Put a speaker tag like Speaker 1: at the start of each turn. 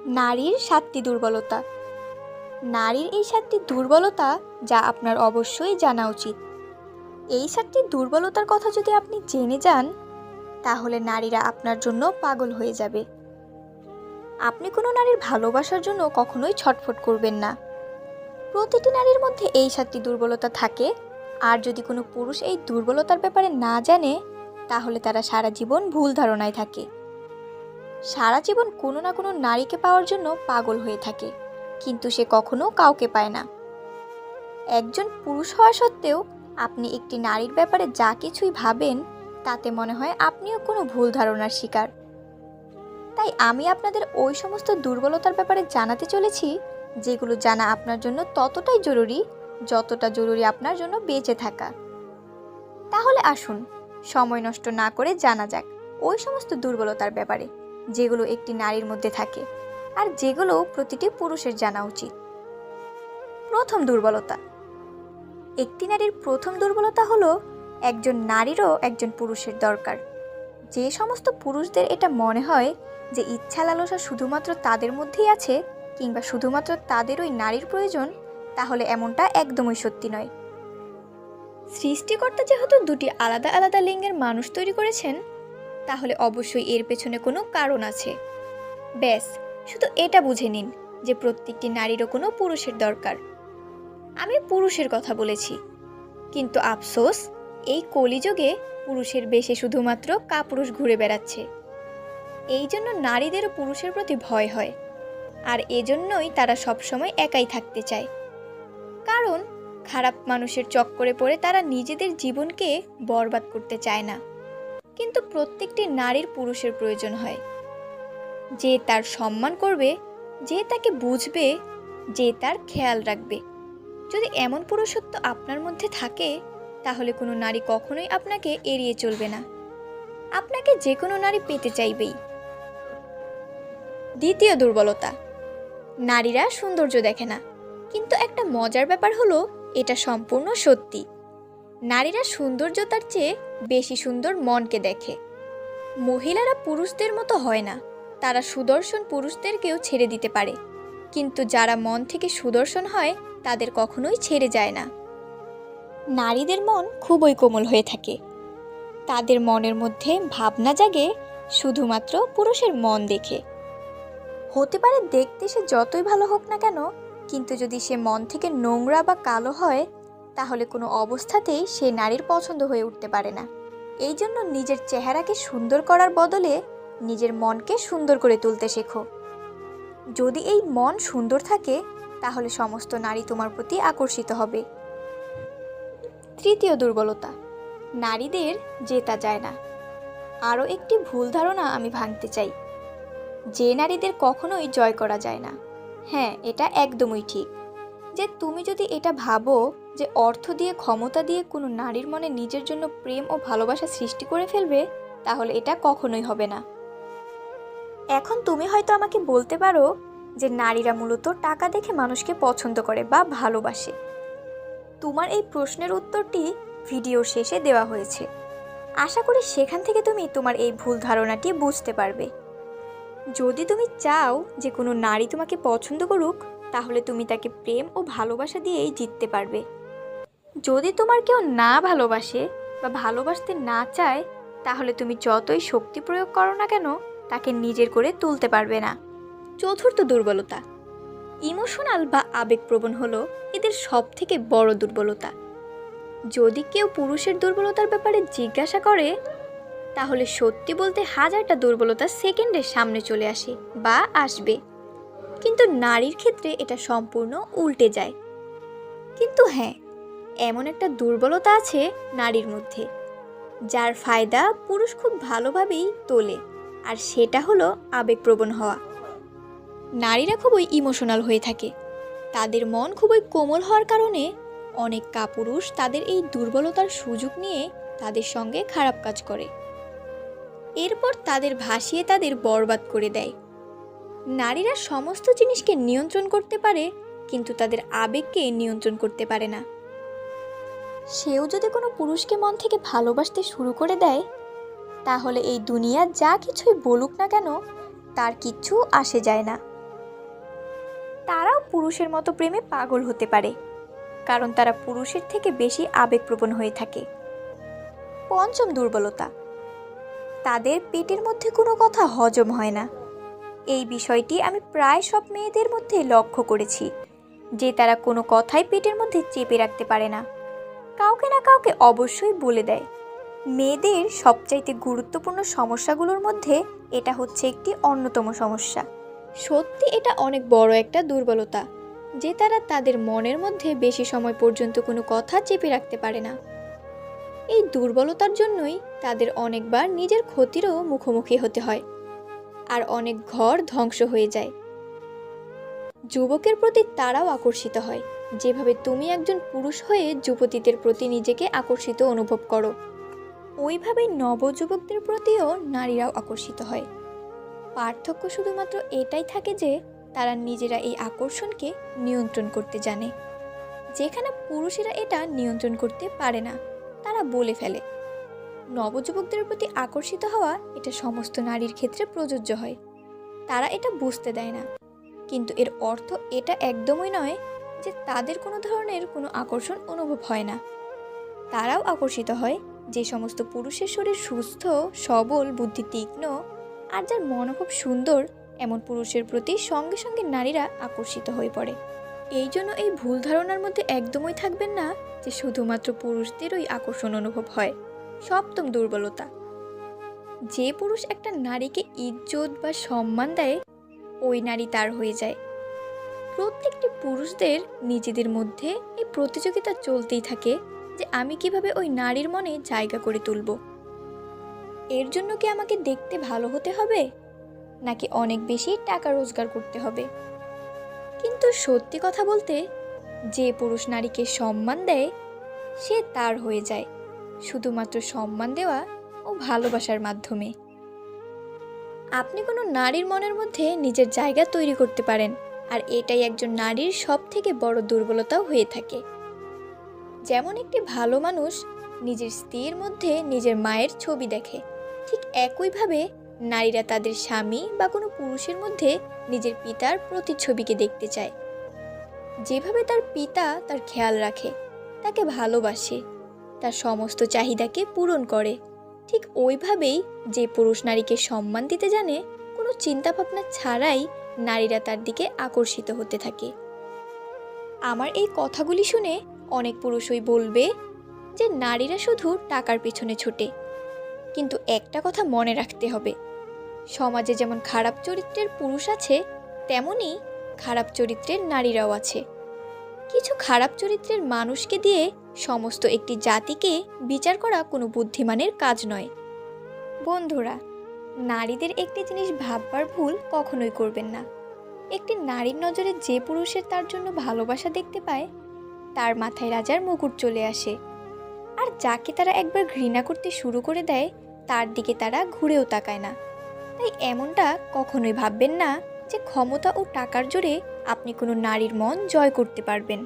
Speaker 1: নারীর ৭টি দুর্বলতা। নারীর এই ৭টি দুর্বলতা যা আপনার অবশ্যই জানা উচিত। এই ৭টি দুর্বলতার কথা যদি আপনি জেনে যান, তাহলে নারীরা আপনার জন্য পাগল হয়ে যাবে। আপনি কোনো নারীর ভালোবাসার জন্য কখনোই ছটফট করবেন না। প্রতিটি নারীর মধ্যে এই ৭টি দুর্বলতা থাকে, আর যদি কোনো পুরুষ এই দুর্বলতার ব্যাপারে না জানে, তাহলে তারা সারা জীবন ভুল ধারণায় থাকে। সারা জীবন কোনো না কোনো নারীকে পাওয়ার জন্য পাগল হয়ে থাকে, কিন্তু সে কখনো কাউকে পায় না। একজন পুরুষ হওয়া সত্ত্বেও আপনি একটি নারীর ব্যাপারে যা কিছুই ভাবেন, তাতে মনে হয় আপনিও কোনো ভুল ধারণার শিকার। তাই আমি আপনাদের ওই সমস্ত দুর্বলতার ব্যাপারে জানাতে চলেছি, যেগুলো জানা আপনার জন্য ততটাই জরুরি যতটা জরুরি আপনার জন্য বেঁচে থাকা। তাহলে আসুন সময় নষ্ট না করে জানা যাক ওই সমস্ত দুর্বলতার ব্যাপারে, যেগুলো একটি নারীর মধ্যে থাকে আর যেগুলো প্রতিটি পুরুষের জানা উচিত। প্রথম দুর্বলতা। একটি নারীর প্রথম দুর্বলতা হলো একজন নারীরও একজন পুরুষের দরকার। যে সমস্ত পুরুষদের এটা মনে হয় যে ইচ্ছা লালসা শুধুমাত্র তাদের মধ্যেই আছে, কিংবা শুধুমাত্র তাদের ওই নারীর প্রয়োজন, তাহলে এমনটা একদমই সত্যি নয়। সৃষ্টিকর্তা যেহেতু দুটি আলাদা আলাদা লিঙ্গের মানুষ তৈরি করেছেন, তাহলে অবশ্যই এর পেছনে কোনো কারণ আছে। ব্যাস, শুধু এটা বুঝে নিন যে প্রত্যেকটি নারীরও কোনো পুরুষের দরকার। আমি পুরুষের কথা বলেছি, কিন্তু আফসোস, এই কলিযুগে পুরুষের বেশে শুধুমাত্র কাপুরুষ ঘুরে বেড়াচ্ছে। এই জন্য নারীদেরও পুরুষের প্রতি ভয় হয়, আর এজন্যই তারা সবসময় একাই থাকতে চায়। কারণ খারাপ মানুষের চক্করে পড়ে তারা নিজেদের জীবনকে বরবাদ করতে চায় না। কিন্তু প্রত্যেকটি নারীর পুরুষের প্রয়োজন হয়, যে তার সম্মান করবে, যে তাকে বুঝবে, যে তার খেয়াল রাখবে। যদি এমন পুরুষত্ব আপনার মধ্যে থাকে, তাহলে কোনো নারী কখনোই আপনাকে এড়িয়ে চলবে না। আপনাকে যে কোনো নারী পেতে চাইবেই। দ্বিতীয় দুর্বলতা। নারীরা সৌন্দর্য দেখে না, কিন্তু একটা মজার ব্যাপার হলো এটা সম্পূর্ণ সত্যি। নারীরা সৌন্দর্যতার চেয়ে বেশি সুন্দর মনকে দেখে। মহিলারা পুরুষদের মতো হয় না, তারা সুদর্শন পুরুষদেরকেও ছেড়ে দিতে পারে, কিন্তু যারা মন থেকে সুদর্শন হয় তাদের কখনোই ছেড়ে যায় না। নারীদের মন খুবই কোমল হয়ে থাকে। তাদের মনের মধ্যে ভাবনা জাগে শুধুমাত্র পুরুষের মন দেখে। হতে পারে দেখতে সে যতই ভালো হোক না কেন, কিন্তু যদি সে মন থেকে নোংরা বা কালো হয়, তাহলে কোনো অবস্থাতেই সে নারীর পছন্দ হয়ে উঠতে পারে না। এই জন্য নিজের চেহারাকে সুন্দর করার বদলে নিজের মনকে সুন্দর করে তুলতে শেখো। যদি এই মন সুন্দর থাকে, তাহলে সমস্ত নারী তোমার প্রতি আকর্ষিত হবে। তৃতীয় দুর্বলতা। নারীদের জেতা যায় না। আরও একটি ভুল ধারণা আমি ভাঙতে চাই, যে নারীদের কখনোই জয় করা যায় না। হ্যাঁ, এটা একদমই ঠিক। যে তুমি যদি এটা ভাবো যে অর্থ দিয়ে, ক্ষমতা দিয়ে কোনো নারীর মনে নিজের জন্য প্রেম ও ভালোবাসা সৃষ্টি করে ফেলবে, তাহলে এটা কখনোই হবে না। এখন তুমি হয়তো আমাকে বলতে পারো যে নারীরা মূলত টাকা দেখে মানুষকে পছন্দ করে বা ভালোবাসে। তোমার এই প্রশ্নের উত্তরটি ভিডিওর শেষে দেওয়া হয়েছে। আশা করি সেখান থেকে তুমি তোমার এই ভুল ধারণাটি বুঝতে পারবে। যদি তুমি চাও যে কোনো নারী তোমাকে পছন্দ করুক, তাহলে তুমি তাকে প্রেম ও ভালোবাসা দিয়েই জিততে পারবে। যদি তোমার কেউ না ভালোবাসে বা ভালোবাসতে না চায়, তাহলে তুমি যতই শক্তি প্রয়োগ করো না কেন, তাকে নিজের করে তুলতে পারবে না। চতুর্থ দুর্বলতা। ইমোশনাল বা আবেগপ্রবণ হলো এদের সবথেকে বড় দুর্বলতা। যদি কেউ পুরুষের দুর্বলতার ব্যাপারে জিজ্ঞাসা করে, তাহলে সত্যি বলতে হাজারটা দুর্বলতা সেকেন্ডের সামনে চলে আসে বা আসবে, কিন্তু নারীর ক্ষেত্রে এটা সম্পূর্ণ উল্টে যায়। কিন্তু হ্যাঁ, এমন একটা দুর্বলতা আছে নারীর মধ্যে, যার ফায়দা পুরুষ খুব ভালোভাবেই তোলে, আর সেটা হলো আবেগপ্রবণ হওয়া। নারীরা খুবই ইমোশনাল হয়ে থাকে। তাদের মন খুবই কোমল হওয়ার কারণে অনেক কাপুরুষ তাদের এই দুর্বলতার সুযোগ নিয়ে তাদের সঙ্গে খারাপ কাজ করে, এরপর তাদের ভাসিয়ে তাদের বরবাদ করে দেয়। নারীরা সমস্ত জিনিসকে নিয়ন্ত্রণ করতে পারে, কিন্তু তাদের আবেগকে নিয়ন্ত্রণ করতে পারে না। সেও যদি কোনো পুরুষকে মন থেকে ভালোবাসতে শুরু করে দেয়, তাহলে এই দুনিয়া যা কিছুই বলুক না কেন, তার কিচ্ছু আসে যায় না। পুরুষের মতো প্রেমে পাগল হতে পারে, কারণ তারা পুরুষের থেকে বেশি আবেগপ্রবণ হয়ে থাকে। পঞ্চম দুর্বলতা, তাদের পেটের মধ্যে কোনো কথা হজম হয় না। এই বিষয়টি আমি প্রায় সব মেয়েদের মধ্যে লক্ষ্য করেছি, যে তারা কোনো কথাই পেটের মধ্যে চেপে রাখতে পারে না, কাউকে না কাউকে অবশ্যই বলে দেয়। মেয়েদের সবচাইতে গুরুত্বপূর্ণ সমস্যাগুলোর মধ্যে এটা হচ্ছে একটি অন্যতম সমস্যা। সত্যি এটা অনেক বড় একটা দুর্বলতা, যে তারা তাদের মনের মধ্যে বেশি সময় পর্যন্ত কোনো কথা চেপে রাখতে পারে না। এই দুর্বলতার জন্যই তাদের অনেকবার নিজের ক্ষতিরও মুখোমুখি হতে হয়, আর অনেক ঘর ধ্বংস হয়ে যায়। যুবকের প্রতি তারাও আকর্ষিত হয়, যেভাবে তুমি একজন পুরুষ হয়ে যুবতীদের প্রতি নিজেকে আকর্ষিত অনুভব করো, ওইভাবেই নবযুবকদের প্রতিও নারীরাও আকর্ষিত হয়। পার্থক্য শুধুমাত্র এটাই থাকে যে তারা নিজেরা এই আকর্ষণকে নিয়ন্ত্রণ করতে জানে, যেখানে পুরুষেরা এটা নিয়ন্ত্রণ করতে পারে না, তারা বলে ফেলে। নবযুবকদের প্রতি আকর্ষিত হওয়া এটা সমস্ত নারীর ক্ষেত্রে প্রযোজ্য হয়, তারা এটা বুঝতে দেয় না, কিন্তু এর অর্থ এটা একদমই নয় যে তাদের কোনো ধরনের কোনো আকর্ষণ অনুভব হয় না। তারাও আকর্ষিত হয় যে সমস্ত পুরুষের শরীর সুস্থ, সবল, বুদ্ধি তীক্ষ্ণ আর যার মন খুব সুন্দর, এমন পুরুষের প্রতি সঙ্গে সঙ্গে নারীরা আকর্ষিত হয়ে পড়ে। এই জন্য এই ভুল ধারণার মধ্যে একদমই থাকবেন না যে শুধুমাত্র পুরুষদেরই আকর্ষণ অনুভব হয়। সপ্তম দুর্বলতা, যে পুরুষ একটা নারীকে ইজ্জত বা সম্মান দেয়, ওই নারী তার হয়ে যায়। প্রত্যেকটি পুরুষদের নিজেদের মধ্যে এই প্রতিযোগিতা চলতেই থাকে যে আমি কিভাবে ওই নারীর মনে জায়গা করে তুলব। এর জন্য কি আমাকে দেখতে ভালো হতে হবে, নাকি অনেক বেশি টাকা রোজগার করতে হবে? কিন্তু সত্যি কথা বলতে, যে পুরুষ নারীকে সম্মান দেয়, সে তার হয়ে যায় শুধুমাত্র সম্মান দেওয়া ও ভালোবাসার মাধ্যমে। আপনি কোনো নারীর মনের মধ্যে নিজের জায়গা তৈরি করতে পারেন, আর এটাই একজন নারীর সবথেকে বড় দুর্বলতাও হয়ে থাকে। যেমন একটি ভালো মানুষ নিজের স্ত্রীর মধ্যে নিজের মায়ের ছবি দেখে, ঠিক একইভাবে নারীরা তাদের স্বামী বা কোনো পুরুষের মধ্যে নিজের পিতার প্রতিচ্ছবিকে দেখতে চায়। যেভাবে তার পিতা তার খেয়াল রাখে, তাকে ভালোবাসে, তার সমস্ত চাহিদাকে পূরণ করে, ঠিক ওইভাবেই যে পুরুষ নারীকে সম্মান দিতে জানে, কোনো চিন্তাভাবনা ছাড়াই নারীরা তার দিকে আকর্ষিত হতে থাকে। আমার এই কথাগুলি শুনে অনেক পুরুষই বলবে যে নারীরা শুধু টাকার পিছনে ছোটে, কিন্তু একটা কথা মনে রাখতে হবে, সমাজে যেমন খারাপ চরিত্রের পুরুষ আছে, তেমনি খারাপ চরিত্রের নারীরাও আছে। কিছু খারাপ চরিত্রের মানুষকে দিয়ে সমস্ত একটি জাতিকে বিচার করা কোনো বুদ্ধিমানের কাজ নয়। বন্ধুরা, নারীদের একটি জিনিস ভাববার ভুল কখনোই করবেন না। একটি নারীর নজরে যে পুরুষের তার জন্য ভালোবাসা দেখতে পায়, তার মাথায় রাজার মুকুট চলে আসে, আর যাকে তারা একবার ঘৃণা করতে শুরু করে দেয়, তার দিকে তারা ঘুরেও তাকায় না। তাই এমনটা কখনোই ভাববেন না যে ক্ষমতা ও টাকার জোরে আপনি কোনো নারীর মন জয় করতে পারবেন।